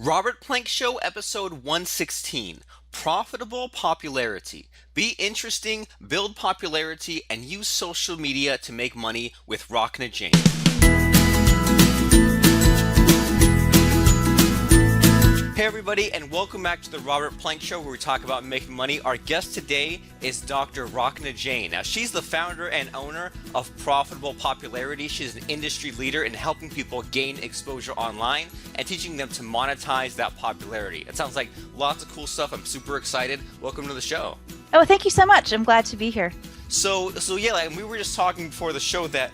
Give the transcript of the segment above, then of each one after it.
Robert Plank Show, episode 116, Profitable Popularity. Be interesting, build popularity, and use social media to make money with Rockna Jane. Hey everybody, and welcome back to the Robert Plank Show, where we talk about making money. Our guest today is Dr. Rockna Jane. Now, she's the founder and owner of Profitable Popularity. She's an industry leader in helping people gain exposure online and teaching them to monetize that popularity. It sounds like lots of cool stuff. I'm super excited. Welcome to the show. Oh, thank you so much. I'm glad to be here. So yeah, like, we were just talking before the show that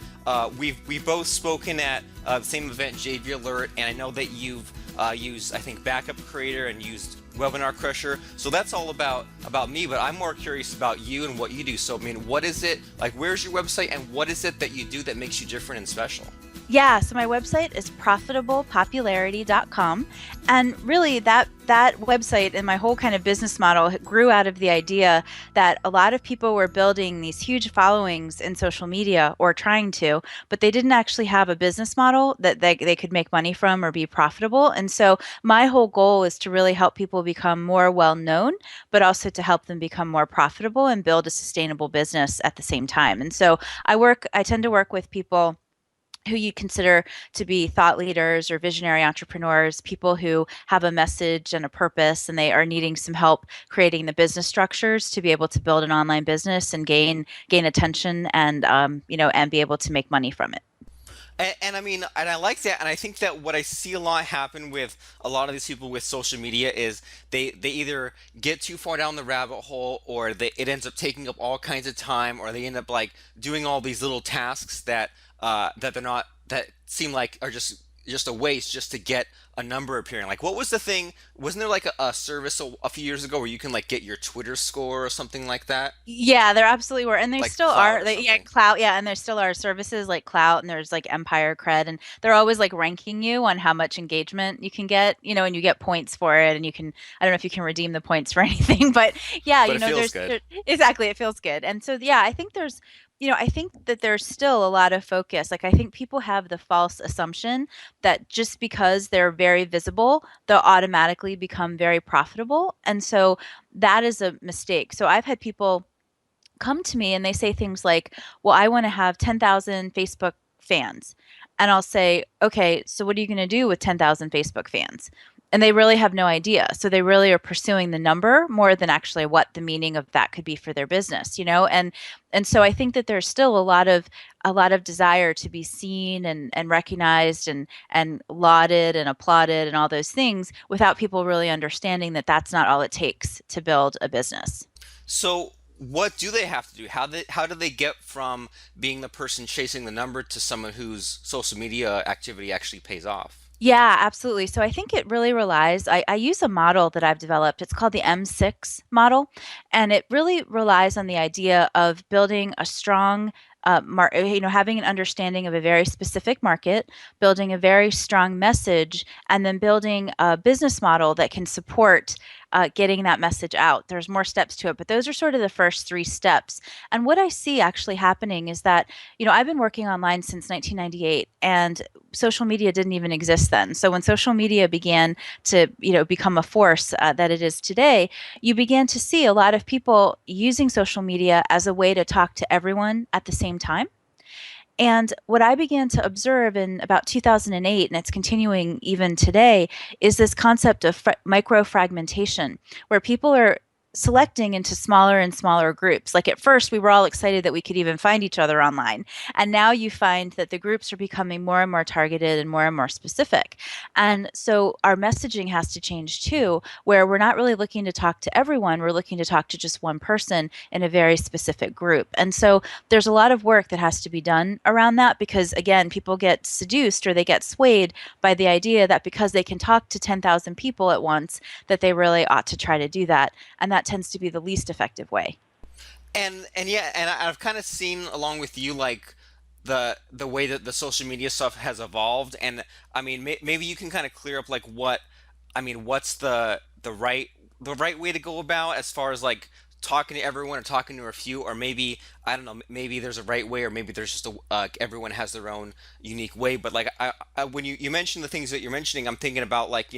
we've both spoken at the same event, JV Alert, and I know that you've used, I think, Backup Creator and used Webinar Crusher. So that's all about me, but I'm more curious about you and what you do. So I mean, what is it like? Where's your website, and what is it that you do that makes you different and special? Yeah, so my website is profitablepopularity.com. And really that website and my whole kind of business model grew out of the idea that a lot of people were building these huge followings in social media or trying to, but they didn't actually have a business model that they could make money from or be profitable. And so my whole goal is to really help people become more well known, but also to help them become more profitable and build a sustainable business at the same time. And so I tend to work with people who you consider to be thought leaders or visionary entrepreneurs, people who have a message and a purpose, and they are needing some help creating the business structures to be able to build an online business and gain attention and and be able to make money from it. And I mean, and I like that, and I think that what I see a lot happen with a lot of these people with social media is they either get too far down the rabbit hole, or it ends up taking up all kinds of time, or they end up like doing all these little tasks that they're not, that seem like are just a waste just to get a number appearing. Like, what was the thing? Wasn't there like a service a few years ago where you can like get your Twitter score or something like that, Yeah, there absolutely were, and there like still Clout are. or Yeah, something? Clout. Yeah, and there still are services like Clout, and there's like Empire Cred, and they're always like ranking you on how much engagement you can get, and you get points for it, and you can. I don't know if you can redeem the points for anything, but yeah, But it feels good. exactly, it feels good, and so yeah, I think that there's still a lot of focus. Like I think people have the false assumption that just because they're very visible, they'll automatically become very profitable, and so that is a mistake. So I've had people come to me and they say things like, "Well, I want to have 10,000 Facebook fans." And I'll say, "Okay, so what are you going to do with 10,000 Facebook fans?" And they really have no idea. So they really are pursuing the number more than actually what the meaning of that could be for their business. And so I think that there's still a lot of desire to be seen and recognized and lauded and applauded and all those things without people really understanding that that's not all it takes to build a business. So what do they have to do? How do they get from being the person chasing the number to someone whose social media activity actually pays off? Yeah, absolutely. So I think it really relies. I use a model that I've developed. It's called the M6 model, and it really relies on the idea of building a strong, having an understanding of a very specific market, building a very strong message, and then building a business model that can support getting that message out. There's more steps to it, but those are sort of the first three steps. And what I see actually happening is that, I've been working online since 1998, and social media didn't even exist then. So when social media began to, become a force that it is today, you began to see a lot of people using social media as a way to talk to everyone at the same time. And what I began to observe in about 2008, and it's continuing even today, is this concept of micro fragmentation, where people are selecting into smaller and smaller groups. Like at first, we were all excited that we could even find each other online. And now you find that the groups are becoming more and more targeted and more specific. And so our messaging has to change too, where we're not really looking to talk to everyone. We're looking to talk to just one person in a very specific group. And so there's a lot of work that has to be done around that because, again, people get seduced or they get swayed by the idea that because they can talk to 10,000 people at once, that they really ought to try to do that. And that tends to be the least effective way. And yeah, and I've kind of seen along with you like the way that the social media stuff has evolved, and I mean maybe you can kind of clear up like what's the right way to go about as far as like talking to everyone or talking to a few, or maybe I don't know, maybe there's a right way, or maybe there's just everyone has their own unique way. But like when you mention the things that you're mentioning, I'm thinking about like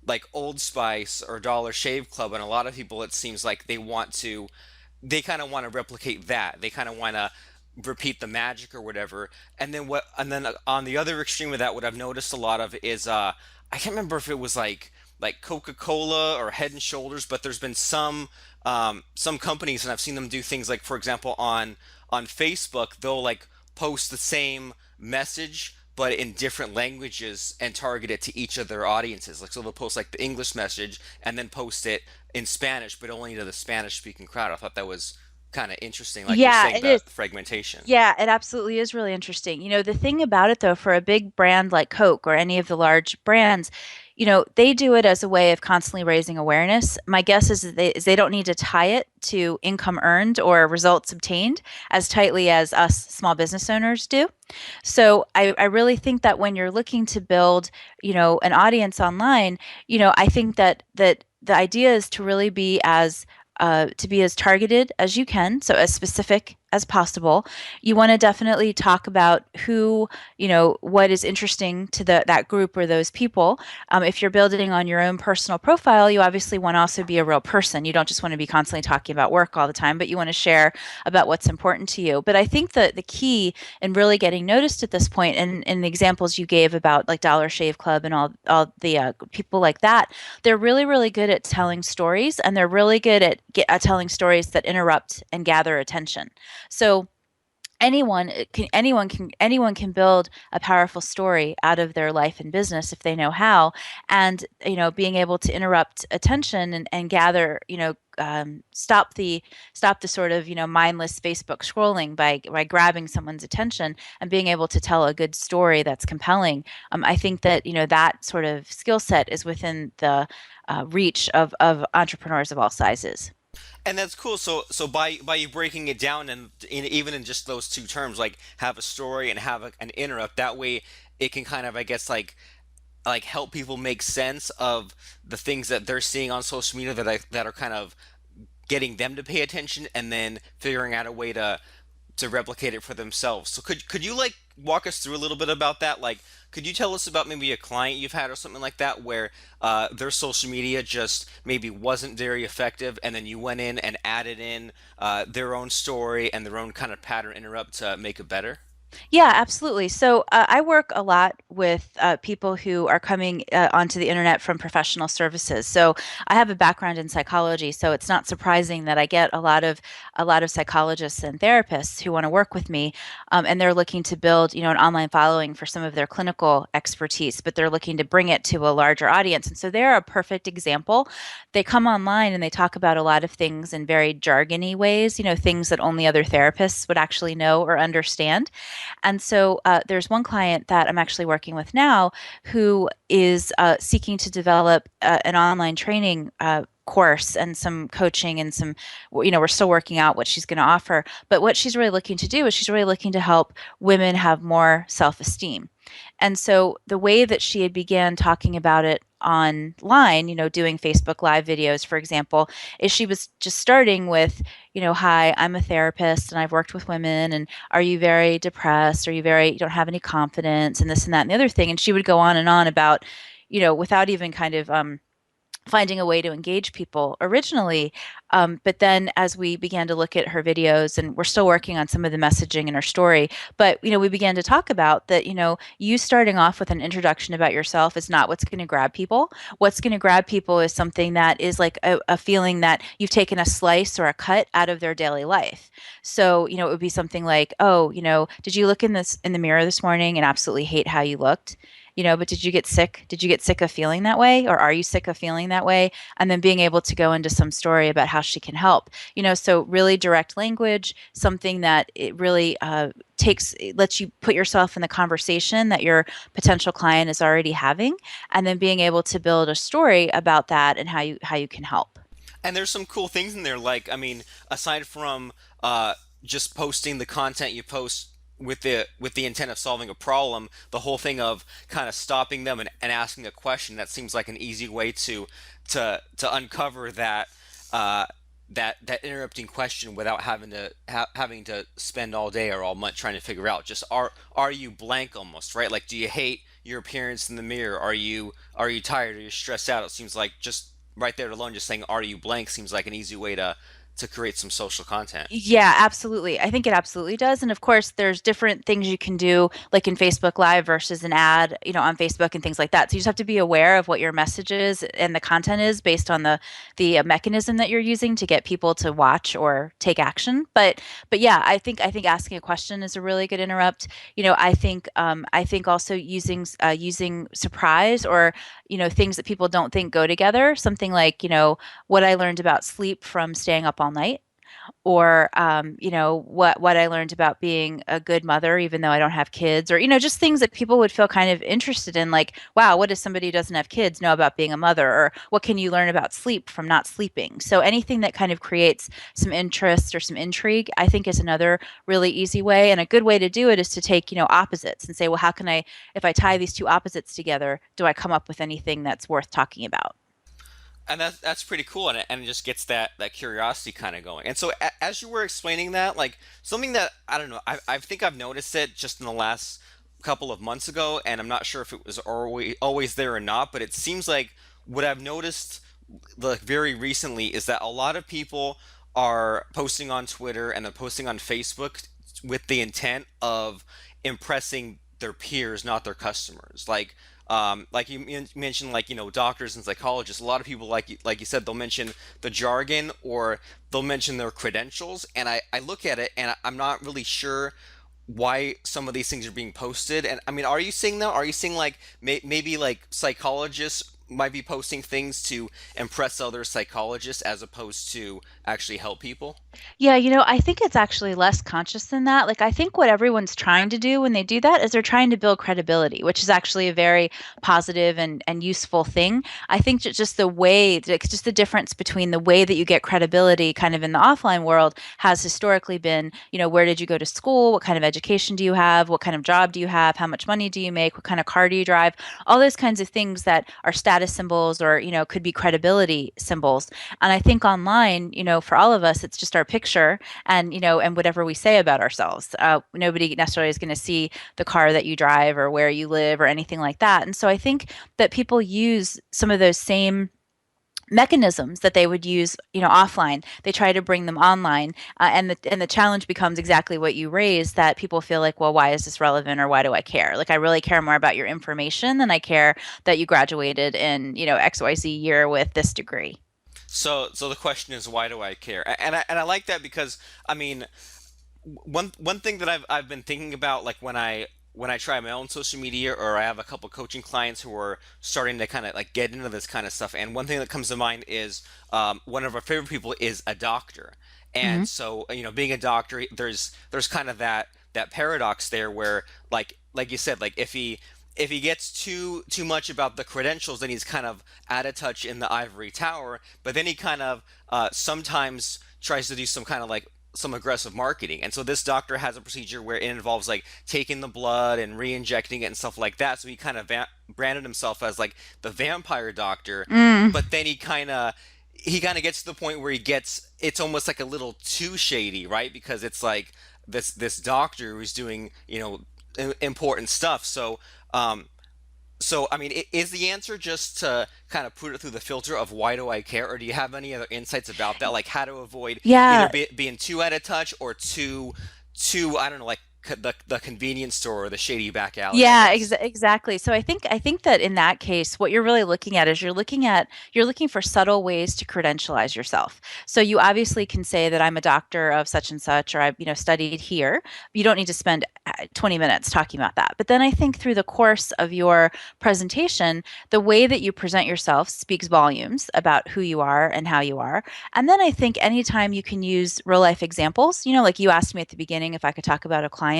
like Old Spice or Dollar Shave Club, and a lot of people, it seems like they kind of want to replicate that. They kind of want to repeat the magic or whatever. And then on the other extreme of that, what I've noticed a lot of is I can't remember if it was like Coca-Cola or Head and Shoulders, but there's been some companies, and I've seen them do things like, for example, on Facebook, they'll like post the same message but in different languages and target it to each of their audiences. Like, so they'll post like the English message and then post it in Spanish, but only to the Spanish speaking crowd. I thought that was kind of interesting, like you're Yeah, saying, it is. the fragmentation. Yeah, it absolutely is really interesting. The thing about it though, for a big brand like Coke or any of the large brands, they do it as a way of constantly raising awareness. My guess is they don't need to tie it to income earned or results obtained as tightly as us small business owners do. So I really think that when you're looking to build, an audience online, I think that the idea is to really be as targeted as you can, so as specific as possible. You want to definitely talk about what is interesting to that group or those people. If you're building on your own personal profile, you obviously want to also be a real person. You don't just want to be constantly talking about work all the time, but you want to share about what's important to you. But I think that the key in really getting noticed at this point, and in the examples you gave about like Dollar Shave Club and all the people like that, they're really, really good at telling stories, and they're really good at telling stories that interrupt and gather attention. So anyone can build a powerful story out of their life and business if they know how. And being able to interrupt attention and gather, stop the sort of mindless Facebook scrolling by grabbing someone's attention and being able to tell a good story that's compelling. I think that that sort of skill set is within the reach of entrepreneurs of all sizes. And that's cool. So by you breaking it down, and even in just those two terms, like have a story and have an interrupt, that way it can kind of, I guess, like help people make sense of the things that they're seeing on social media that are kind of getting them to pay attention, and then figuring out a way to replicate it for themselves. So could you like walk us through a little bit about that? Like, could you tell us about maybe a client you've had or something like that where their social media just maybe wasn't very effective, and then you went in and added in their own story and their own kind of pattern interrupt to make it better? Yeah, absolutely. So I work a lot with people who are coming onto the internet from professional services. So I have a background in psychology, so it's not surprising that I get a lot of psychologists and therapists who want to work with me, and they're looking to build, an online following for some of their clinical expertise, but they're looking to bring it to a larger audience. And so they're a perfect example. They come online and they talk about a lot of things in very jargony ways, things that only other therapists would actually know or understand. And so there's one client that I'm actually working with now who is seeking to develop an online training course and some coaching and some, we're still working out what she's going to offer. But what she's really looking to do is she's really looking to help women have more self esteem. And so the way that she had began talking about it online, doing Facebook Live videos, for example, is she was just starting with, hi, I'm a therapist and I've worked with women. And are you very depressed? You don't have any confidence and this and that and the other thing? And she would go on and on about, without even kind of finding a way to engage people originally. But then as we began to look at her videos, and we're still working on some of the messaging in her story, but we began to talk about that, you starting off with an introduction about yourself is not what's going to grab people. What's going to grab people is something that is like a feeling that you've taken a slice or a cut out of their daily life. So, it would be something like, oh, did you look in the mirror this morning and absolutely hate how you looked? But did you get sick? Did you get sick of feeling that way? Or are you sick of feeling that way? And then being able to go into some story about how she can help. So really direct language, something that it really it lets you put yourself in the conversation that your potential client is already having, and then being able to build a story about that and how you can help. And there's some cool things in there. Like, I mean, aside from just posting the content you post with the intent of solving a problem, the whole thing of kind of stopping them and asking a question, that seems like an easy way to uncover that that interrupting question without having to spend all day or all month trying to figure out, just are you blank almost, right? Like, do you hate your appearance in the mirror? Are you tired? Are you stressed out? It seems like just right there alone, just saying "Are you blank" seems like an easy way to create some social content. Yeah, absolutely. I think it absolutely does. And of course, there's different things you can do, like in Facebook Live versus an ad, on Facebook and things like that. So you just have to be aware of what your message is and the content is based on the mechanism that you're using to get people to watch or take action. But yeah, I think asking a question is a really good interrupt. I think also using surprise or things that people don't think go together. Something like what I learned about sleep from staying up all night, or what I learned about being a good mother even though I don't have kids, or just things that people would feel kind of interested in, like, wow, what does somebody who doesn't have kids know about being a mother, or what can you learn about sleep from not sleeping? So anything that kind of creates some interest or some intrigue, I think, is another really easy way. And a good way to do it is to take opposites and say, well, how can I, if I tie these two opposites together, do I come up with anything that's worth talking about? And that's pretty cool, and it just gets that curiosity kind of going. And so as you were explaining that, like something that I don't know, I think I've noticed it just in the last couple of months ago, and I'm not sure if it was always there or not, but it seems like what I've noticed like very recently is that a lot of people are posting on Twitter and they're posting on Facebook with the intent of impressing their peers, not their customers. Like you mentioned, like doctors and psychologists. A lot of people, like you said, they'll mention the jargon or they'll mention their credentials, and I look at it and I'm not really sure why some of these things are being posted. And I mean, are you seeing that? Are you seeing like maybe like psychologists might be posting things to impress other psychologists as opposed to actually help people? Yeah, I think it's actually less conscious than that. Like, I think what everyone's trying to do when they do that is they're trying to build credibility, which is actually a very positive and useful thing. I think just the way, like, just the difference between the way that you get credibility kind of in the offline world has historically been, where did you go to school? What kind of education do you have? What kind of job do you have? How much money do you make? What kind of car do you drive? All those kinds of things that are status symbols or, could be credibility symbols. And I think online, for all of us, it's just our picture and, and whatever we say about ourselves. Nobody necessarily is going to see the car that you drive or where you live or anything like that. And so I think that people use some of those same mechanisms that they would use offline, they try to bring them online, and the challenge becomes exactly what you raised, that people feel like, well, why is this relevant, or why do I care? Like, I really care more about your information than I care that you graduated in XYZ year with this degree. So the question is, why do I care? And I like that because I mean, one thing that I've been thinking about, like when I try my own social media, or I have a couple coaching clients who are starting to kind of like get into this kind of stuff, and one thing that comes to mind is one of our favorite people is a doctor. Hmm. And so being a doctor, there's kind of that paradox there where like you said, like if he gets too much about the credentials, then he's kind of out of touch in the ivory tower. But then he kind of sometimes tries to do some kind of like some aggressive marketing. And so this doctor has a procedure where it involves like taking the blood and re-injecting it and stuff like that. So he kind of branded himself as like the vampire doctor. Mm. But then he kind of gets to the point where it's almost like a little too shady, right? Because it's like this doctor who's doing important stuff. Um, so, I mean, is the answer just to kind of put it through the filter of why do I care, or do you have any other insights about that, like how to avoid either Yeah. being too out of touch or too I don't know, like the convenience store or the shady back alley, I Yeah, guess. exactly. So I think that in that case, what you're really looking at is you're looking for subtle ways to credentialize yourself. So you obviously can say that I'm a doctor of such and such, or I studied here. You don't need to spend 20 minutes talking about that. But then I think through the course of your presentation, the way that you present yourself speaks volumes about who you are and how you are. And then I think anytime you can use real life examples, like you asked me at the beginning if I could talk about a client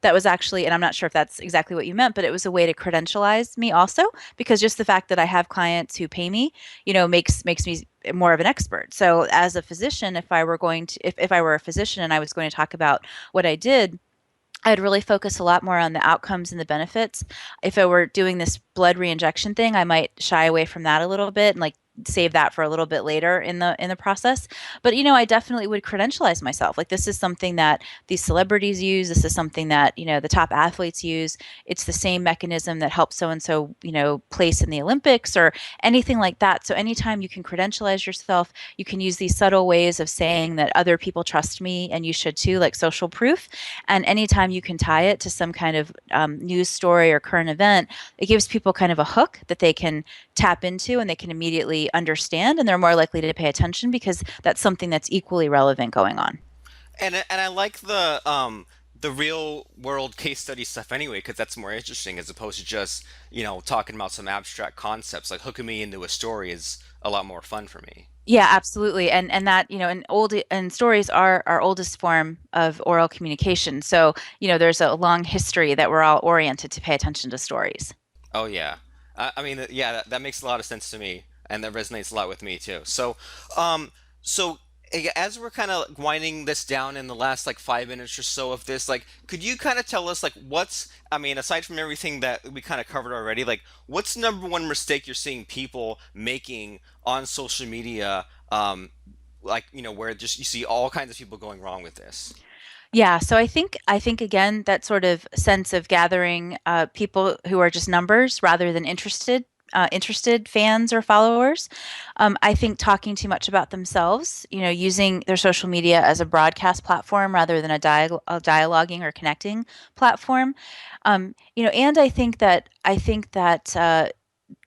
that was actually, and I'm not sure if that's exactly what you meant, but it was a way to credentialize me also, because just the fact that I have clients who pay me, makes me more of an expert. So as a physician, if I were a physician and I was going to talk about what I did, I'd really focus a lot more on the outcomes and the benefits. If I were doing this blood reinjection thing, I might shy away from that a little bit and, like, save that for a little bit later in the process. But I definitely would credentialize myself. Like, this is something that these celebrities use. This is something that the top athletes use. It's the same mechanism that helps so and so place in the Olympics or anything like that. So anytime you can credentialize yourself, you can use these subtle ways of saying that other people trust me and you should too, like social proof. And anytime you can tie it to some kind of news story or current event, it gives people kind of a hook that they can tap into and they can immediately understand, and they're more likely to pay attention because that's something that's equally relevant going on. And I like the real world case study stuff anyway, because that's more interesting as opposed to just, talking about some abstract concepts. Like hooking me into a story is a lot more fun for me. Yeah, absolutely. And that, and stories are our oldest form of oral communication. So, there's a long history that we're all oriented to pay attention to stories. Oh yeah. I mean, yeah, that makes a lot of sense to me, and that resonates a lot with me too. Um, so as we're kind of winding this down in the last like 5 minutes or so of this, like, could you kind of tell us like I mean, aside from everything that we kind of covered already, like, what's the number one mistake you're seeing people making on social media? Like, where just you see all kinds of people going wrong with this. Yeah, so I think again that sort of sense of gathering people who are just numbers rather than interested fans or followers. I think talking too much about themselves, using their social media as a broadcast platform rather than a dialoguing or connecting platform. And I think that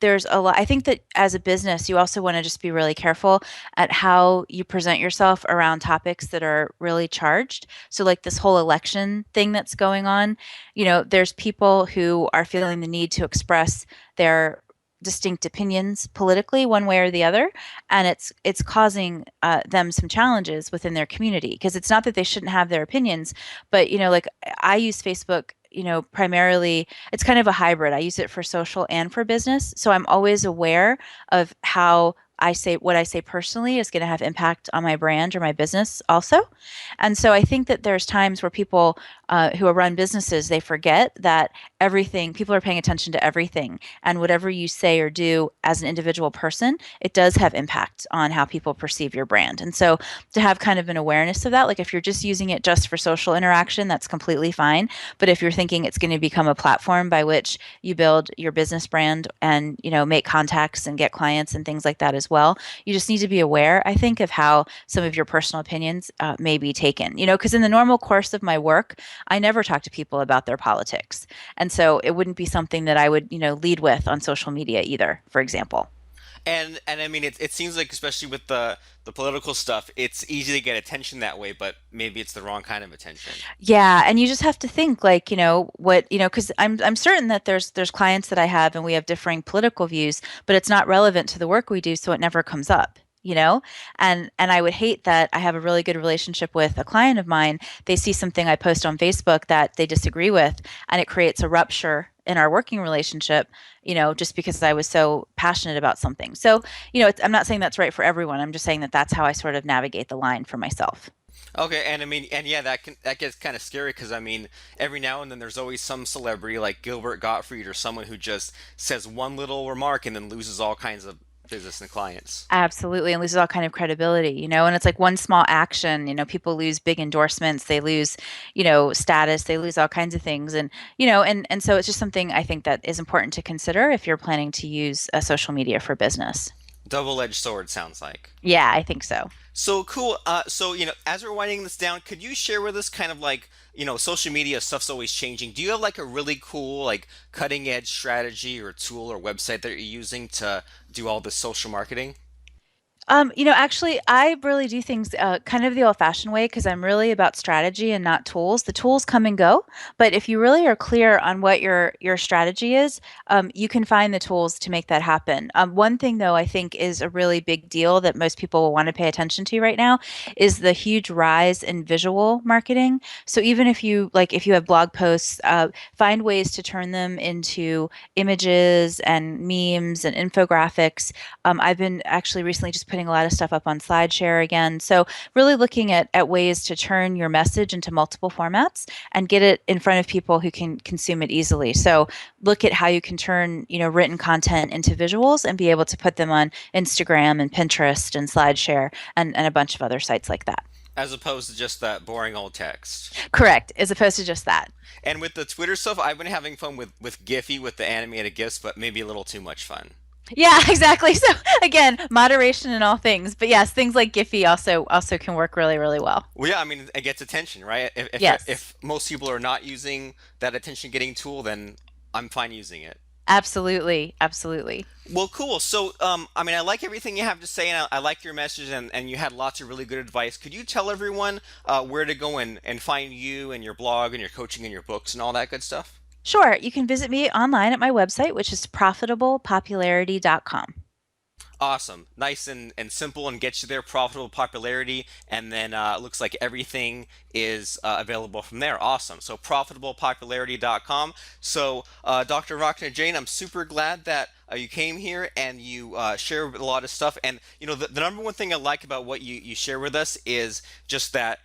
there's a lot. I think that as a business, you also want to just be really careful at how you present yourself around topics that are really charged. So, like this whole election thing that's going on, there's people who are feeling the need to express their distinct opinions politically one way or the other, and it's causing them some challenges within their community, because it's not that they shouldn't have their opinions, but like I use Facebook, primarily. It's kind of a hybrid. I use it for social and for business. So I'm always aware of how what I say personally is going to have impact on my brand or my business also. And so I think that there's times where people who run businesses, they forget that people are paying attention to everything. And whatever you say or do as an individual person, it does have impact on how people perceive your brand. And so to have kind of an awareness of that, like if you're just using it just for social interaction, that's completely fine. But if you're thinking it's going to become a platform by which you build your business brand and, make contacts and get clients and things like that as well, you just need to be aware, I think, of how some of your personal opinions may be taken. Because in the normal course of my work, I never talk to people about their politics. And so it wouldn't be something that I would, lead with on social media either, for example. And I mean, it seems like, especially with the political stuff, it's easy to get attention that way, but maybe it's the wrong kind of attention. Yeah, and you just have to think like, because I'm certain that there's clients that I have and we have differing political views, but it's not relevant to the work we do, so it never comes up. And I would hate that. I have a really good relationship with a client of mine. They see something I post on Facebook that they disagree with, and it creates a rupture in our working relationship, just because I was so passionate about something. So, I'm not saying that's right for everyone. I'm just saying that that's how I sort of navigate the line for myself. Okay, and I mean, and yeah, that gets kind of scary because I mean, every now and then there's always some celebrity like Gilbert Gottfried or someone who just says one little remark and then loses all kinds of business and clients. Absolutely, and loses all kind of credibility, and it's like one small action, people lose big endorsements, they lose, status, they lose all kinds of things. And, and so it's just something I think that is important to consider if you're planning to use social media for business. Double-edged sword sounds like. Yeah, I think so. So cool. So as we're winding this down, could you share with us kind of like, social media stuff's always changing. Do you have like a really cool, like cutting edge strategy or tool or website that you're using to do all this social marketing? Actually, I really do things kind of the old-fashioned way because I'm really about strategy and not tools. The tools come and go, but if you really are clear on what your strategy is, you can find the tools to make that happen. One thing, though, I think is a really big deal that most people will want to pay attention to right now is the huge rise in visual marketing. So even if you have blog posts, find ways to turn them into images and memes and infographics. I've been actually recently just putting a lot of stuff up on SlideShare again. So really looking at ways to turn your message into multiple formats and get it in front of people who can consume it easily. So look at how you can turn, written content into visuals and be able to put them on Instagram and Pinterest and SlideShare and a bunch of other sites like that. As opposed to just that boring old text. Correct, as opposed to just that. And with the Twitter stuff, I've been having fun with Giphy with the animated GIFs, but maybe a little too much fun. Yeah, exactly. So again, moderation in all things. But yes, things like Giphy also can work really, really well. Well, yeah, I mean, it gets attention, right? Yes, If most people are not using that attention getting tool, then I'm fine using it. absolutely, absolutely. Well, cool. So, I mean, I like everything you have to say, and I like your message, and you had lots of really good advice. Could you tell everyone where to go and find you and your blog and your coaching and your books and all that good stuff? Sure, you can visit me online at my website, which is profitablepopularity.com. Awesome. Nice and simple and gets you there, profitable popularity. And then it looks like everything is available from there. Awesome. So profitablepopularity.com. So Dr. Rakna Jain, I'm super glad that you came here and you shared a lot of stuff. And, the number one thing I like about what you share with us is just that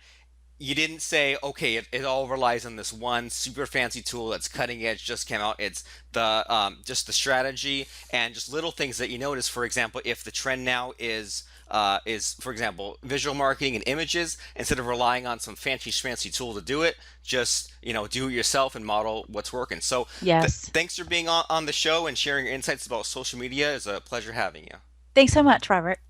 you didn't say, okay, it all relies on this one super fancy tool that's cutting edge, just came out. It's the just the strategy and just little things that you notice. For example, if the trend now is for example visual marketing and images, instead of relying on some fancy schmancy tool to do it, just do it yourself and model what's working. So Yes. thanks for being on the show and sharing your insights about social media. It's a pleasure having you. Thanks so much, Robert.